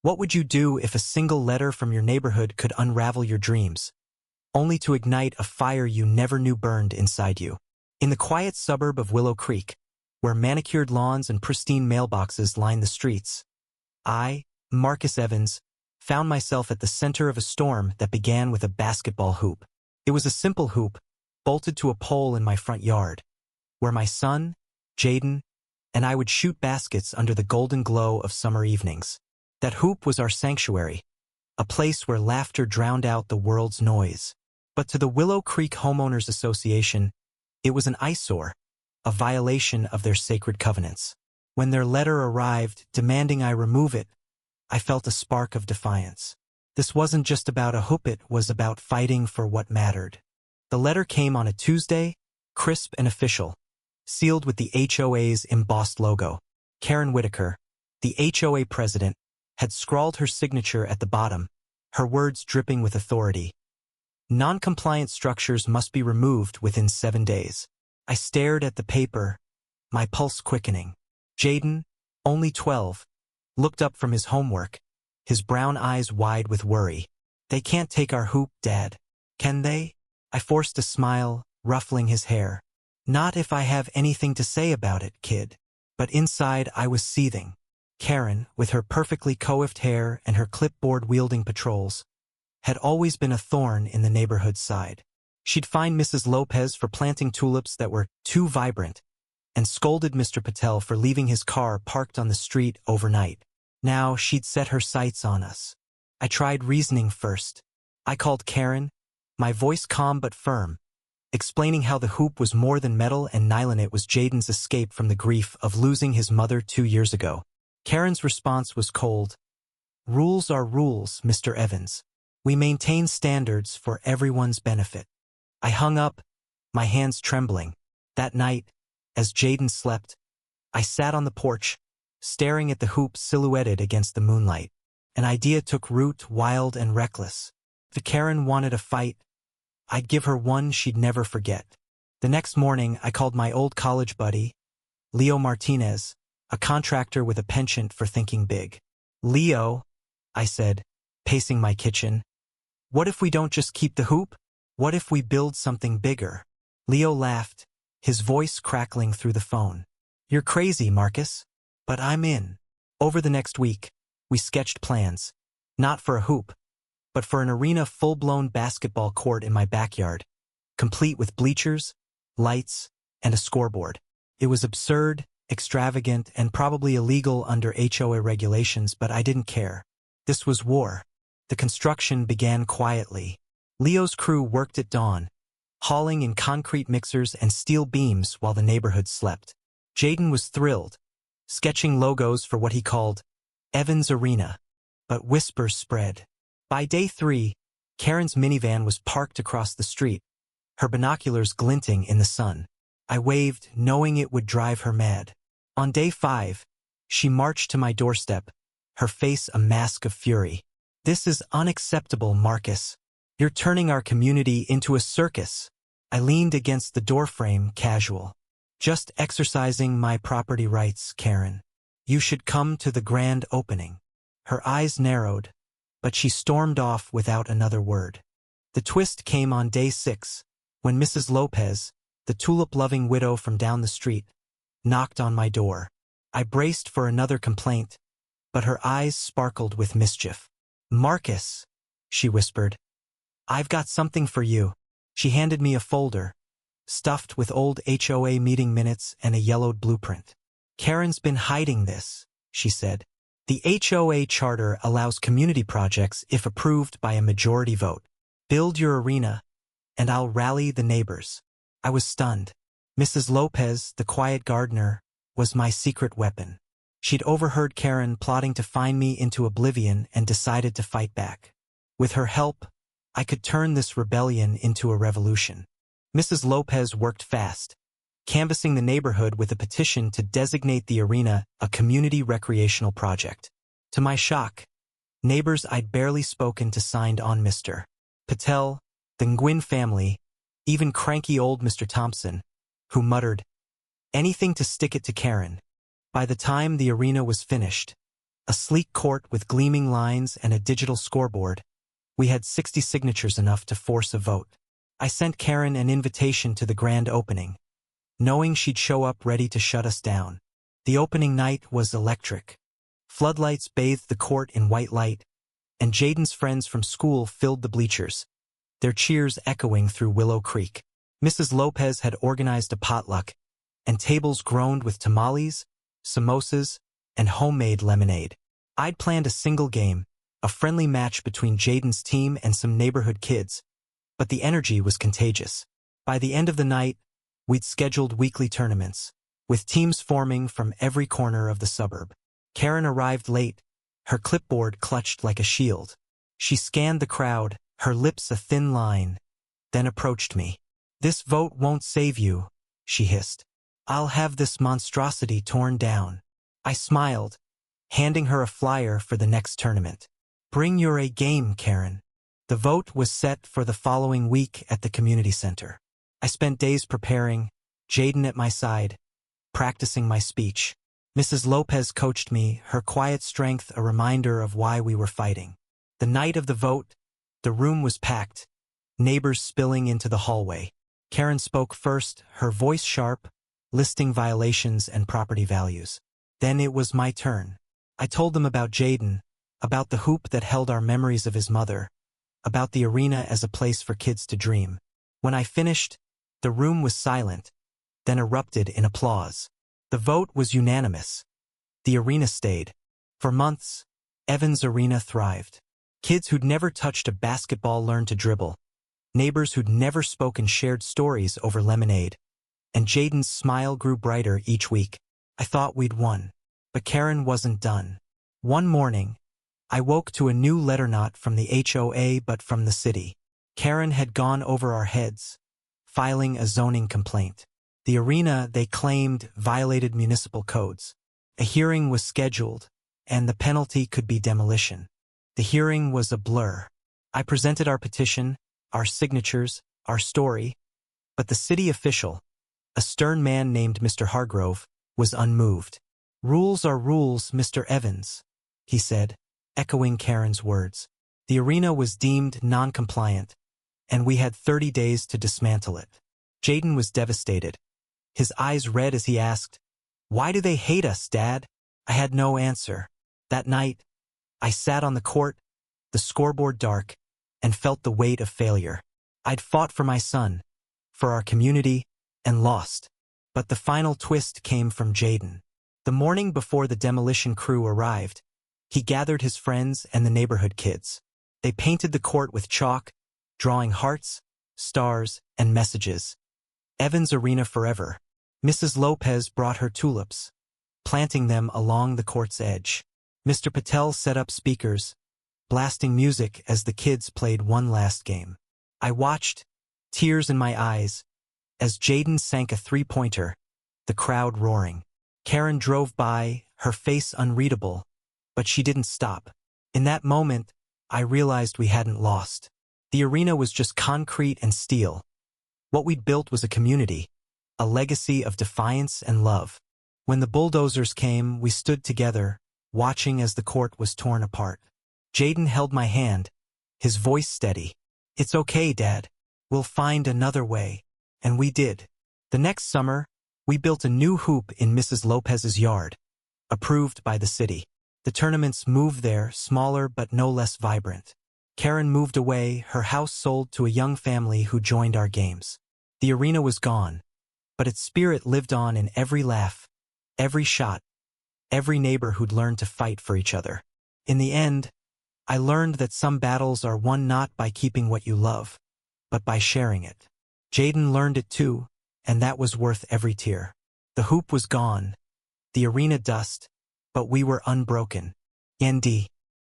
What would you do if a single letter from your neighborhood could unravel your dreams, only to ignite a fire you never knew burned inside you? In the quiet suburb of Willow Creek, where manicured lawns and pristine mailboxes line the streets, I, Marcus Evans, found myself at the center of a storm that began with a basketball hoop. It was a simple hoop, bolted to a pole in my front yard, where my son, Jaden, and I would shoot baskets under the golden glow of summer evenings. That hoop was our sanctuary, a place where laughter drowned out the world's noise. But to the Willow Creek Homeowners Association, it was an eyesore, a violation of their sacred covenants. When their letter arrived demanding I remove it, I felt a spark of defiance. This wasn't just about a hoop, it was about fighting for what mattered. The letter came on a Tuesday, crisp and official, sealed with the HOA's embossed logo. Karen Whitaker, the HOA president, had scrawled her signature at the bottom, her words dripping with authority. Non-compliant structures must be removed within 7 days. I stared at the paper, my pulse quickening. Jaden, only 12, looked up from his homework, his brown eyes wide with worry. They can't take our hoop, Dad. Can they? I forced a smile, ruffling his hair. Not if I have anything to say about it, kid. But inside I was seething. Karen, with her perfectly coiffed hair and her clipboard-wielding patrols, had always been a thorn in the neighborhood's side. She'd fined Mrs. Lopez for planting tulips that were too vibrant, and scolded Mr. Patel for leaving his car parked on the street overnight. Now she'd set her sights on us. I tried reasoning first. I called Karen, my voice calm but firm, explaining how the hoop was more than metal and nylon. It was Jaden's escape from the grief of losing his mother 2 years ago. Karen's response was cold. Rules are rules, Mr. Evans. We maintain standards for everyone's benefit. I hung up, my hands trembling. That night, as Jaden slept, I sat on the porch, staring at the hoop silhouetted against the moonlight. An idea took root, wild and reckless. If Karen wanted a fight, I'd give her one she'd never forget. The next morning, I called my old college buddy, Leo Martinez, a contractor with a penchant for thinking big. Leo, I said, pacing my kitchen, what if we don't just keep the hoop? What if we build something bigger? Leo laughed, his voice crackling through the phone. You're crazy, Marcus. But I'm in. Over the next week, we sketched plans, not for a hoop, but for an arena full-blown basketball court in my backyard, complete with bleachers, lights, and a scoreboard. It was absurd, extravagant, and probably illegal under HOA regulations, but I didn't care. This was war. The construction began quietly. Leo's crew worked at dawn, hauling in concrete mixers and steel beams while the neighborhood slept. Jaden was thrilled, sketching logos for what he called Evans Arena, but whispers spread. By day 3, Karen's minivan was parked across the street, her binoculars glinting in the sun. I waved, knowing it would drive her mad. On day 5, she marched to my doorstep, her face a mask of fury. This is unacceptable, Marcus. You're turning our community into a circus. I leaned against the doorframe, casual. Just exercising my property rights, Karen. You should come to the grand opening. Her eyes narrowed, but she stormed off without another word. The twist came on day 6, when Mrs. Lopez, the tulip-loving widow from down the street, knocked on my door. I braced for another complaint, but her eyes sparkled with mischief. Marcus, she whispered, I've got something for you. She handed me a folder, stuffed with old HOA meeting minutes and a yellowed blueprint. Karen's been hiding this, she said. The HOA charter allows community projects if approved by a majority vote. Build your arena, and I'll rally the neighbors. I was stunned. Mrs. Lopez, the quiet gardener, was my secret weapon. She'd overheard Karen plotting to fine me into oblivion and decided to fight back. With her help, I could turn this rebellion into a revolution. Mrs. Lopez worked fast, canvassing the neighborhood with a petition to designate the arena a community recreational project. To my shock, neighbors I'd barely spoken to signed on. Mr. Patel, the Nguyen family, even cranky old Mr. Thompson, who muttered, anything to stick it to Karen. By the time the arena was finished, A sleek court with gleaming lines and a digital scoreboard. We had 60 signatures, enough to force a vote. I sent Karen an invitation to the grand opening, knowing she'd show up ready to shut us down. The opening night was electric. Floodlights bathed the court in white light, and Jaden's friends from school filled the bleachers, their cheers echoing through Willow Creek. Mrs. Lopez had organized a potluck, and tables groaned with tamales, samosas, and homemade lemonade. I'd planned a single game, a friendly match between Jaden's team and some neighborhood kids, but the energy was contagious. By the end of the night, we'd scheduled weekly tournaments, with teams forming from every corner of the suburb. Karen arrived late, her clipboard clutched like a shield. She scanned the crowd, her lips a thin line, then approached me. "This vote won't save you," she hissed. "I'll have this monstrosity torn down." I smiled, handing her a flyer for the next tournament. "Bring your A game, Karen." The vote was set for the following week at the community center. I spent days preparing, Jaden at my side, practicing my speech. Mrs. Lopez coached me, her quiet strength a reminder of why we were fighting. The night of the vote, the room was packed, neighbors spilling into the hallway. Karen spoke first, her voice sharp, listing violations and property values. Then it was my turn. I told them about Jaden, about the hoop that held our memories of his mother, about the arena as a place for kids to dream. When I finished, the room was silent, then erupted in applause. The vote was unanimous. The arena stayed. For months, Evans Arena thrived. Kids who'd never touched a basketball learned to dribble. Neighbors who'd never spoken shared stories over lemonade. And Jaden's smile grew brighter each week. I thought we'd won. But Karen wasn't done. One morning, I woke to a new letter, not from the HOA but from the city. Karen had gone over our heads, filing a zoning complaint. The arena, they claimed, violated municipal codes. A hearing was scheduled, and the penalty could be demolition. The hearing was a blur. I presented our petition, our signatures, our story, but the city official, a stern man named Mr. Hargrove, was unmoved. "Rules are rules, Mr. Evans," he said, echoing Karen's words. The arena was deemed non-compliant, and we had 30 days to dismantle it. Jaden was devastated, his eyes red as he asked, "Why do they hate us, Dad?" I had no answer. That night, I sat on the court, the scoreboard dark, and felt the weight of failure. I'd fought for my son, for our community, and lost. But the final twist came from Jaden. The morning before the demolition crew arrived, he gathered his friends and the neighborhood kids. They painted the court with chalk, drawing hearts, stars, and messages. "Evans Arena forever." Mrs. Lopez brought her tulips, planting them along the court's edge. Mr. Patel set up speakers, blasting music as the kids played one last game. I watched, tears in my eyes, as Jaden sank a three-pointer, the crowd roaring. Karen drove by, her face unreadable, but she didn't stop. In that moment, I realized we hadn't lost. The arena was just concrete and steel. What we'd built was a community, a legacy of defiance and love. When the bulldozers came, we stood together, watching as the court was torn apart. Jaden held my hand, his voice steady. "It's okay, Dad. We'll find another way." And we did. The next summer, we built a new hoop in Mrs. Lopez's yard, approved by the city. The tournaments moved there, smaller but no less vibrant. Karen moved away, her house sold to a young family who joined our games. The arena was gone, but its spirit lived on in every laugh, every shot, every neighbor who'd learned to fight for each other. In the end, I learned that some battles are won not by keeping what you love, but by sharing it. Jaden learned it too, and that was worth every tear. The hoop was gone, the arena dust, but we were unbroken. Nd.